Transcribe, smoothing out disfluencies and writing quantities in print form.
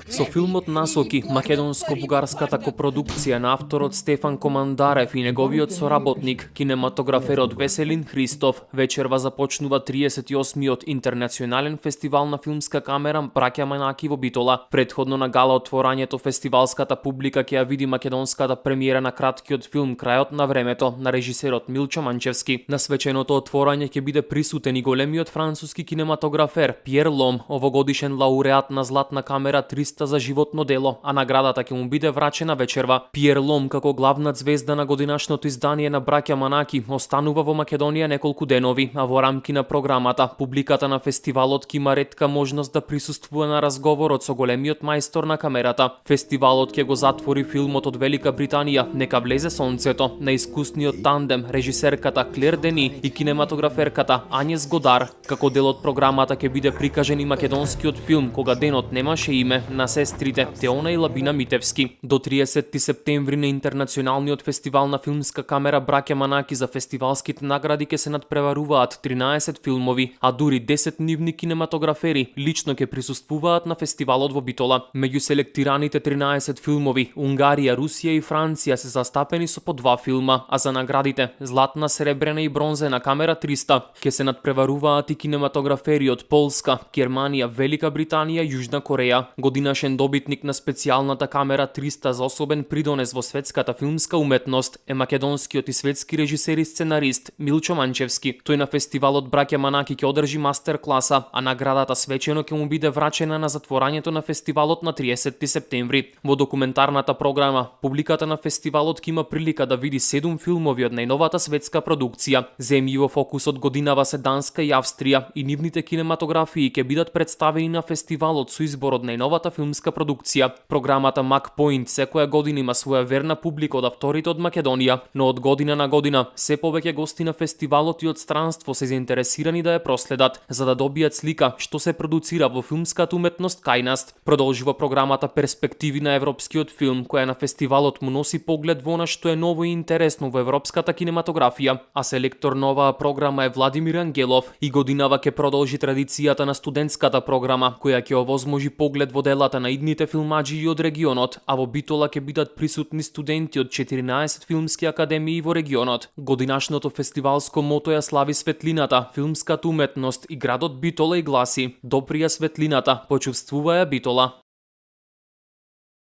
Со филмот Насоки, македонско-бугарската копродукција на авторот Стефан Командарев и неговиот соработник, кинематограферот Веселин Христов, вечерва започнува 38-миот интернационален фестивал на филмска камера Браќа Манаки во Битола. Предходно на гала отворањето фестивалската публика ќе ја види македонската премиера на краткиот филм Крајот на времето на режисерот Милчо Манчевски. На свеченото отворање ќе биде присутен и големиот француски кинематографер Пиер Лом, овогодишен лауреат на Златна камера 300 за животно дело, а наградата ќе му биде врачена вечерва. Пиер Лом, како главна звезда на годинашното издание на Браќа Манаки, останува во Македонија неколку денови, а во рамки на програмата, публиката на фестивалот ќе има ретка можност да присуствува на разговорот со големиот мајстор на камерата. Фестивалот ќе го затвори филмот од Велика Британија Нека влезе сонцето на искусниот тандем режисерката Клер Дени и кинематограферката Ањес Годар. Како дел од програмата ќе биде прикажен и македонскиот филм Кога денот немаше име на сестрите Теона и Лабина Митевски. До 30 септември на интернационалниот фестивал на филмска камера Браќа Манаки за фестивалските награди ќе се надпреваруваат 13 филмови, а дури 10 нивни кинематографери лично ќе присуствуваат на фестивалот во Битола. Меѓу селектираните 13 филмови, Унгарија, Русија и Франција се застапени со по 2 филма, а за наградите Златна, Сребрена и Бронзена камера 300 ќе се надпреваруваат и кинематографери од Полска, Германија, Велика Британија, Јужна Кореја. Годинашен добитник на специјалната камера 300 за особен придонес во светската филмска уметност е македонскиот и светски режисер и сценарист Милчо Манчевски. Тој на фестивалот Браќа Манаки ќе одржи мастер класа, а наградата свечено ќе му биде врачена на затворањето на фестивалот на 30 септември. Во документарната програма, публиката на фестивалот ќе има прилика да види 7 филмови од најновата светска продукција. Земји во фокусот годинава се Данска и Австрија и нивните кинематографии ќе бидат представени на фестивалот со избор од најновата филмска продукција. Програмата Мак Point секоја година има своја верна публика од авторите од Македонија, но од година на година се повеќе гости на фестивалот и од странство се заинтересирани да ја проследат, за да добијат слика што се продуцира во филмската уметност кај нас. Продолжува програмата Перспективи на европскиот филм, која на фестивалот му носи поглед во она што е ново и интересно во европската кинематографија, а селектор на оваа програма е Владимир Ангелов и годинава ќе продолжи традицијата на студентската програма, која ќе овозможи поглед во делата на идните филмаџи и од регионот, а во Битола ќе бидат присутни студенти од 14 филмски академии во регионот. Годинашното фестивалско мото ја слави светлината, филмската уметност и градот Битола и гласи: Доприја светлината, почувствуваја Битола.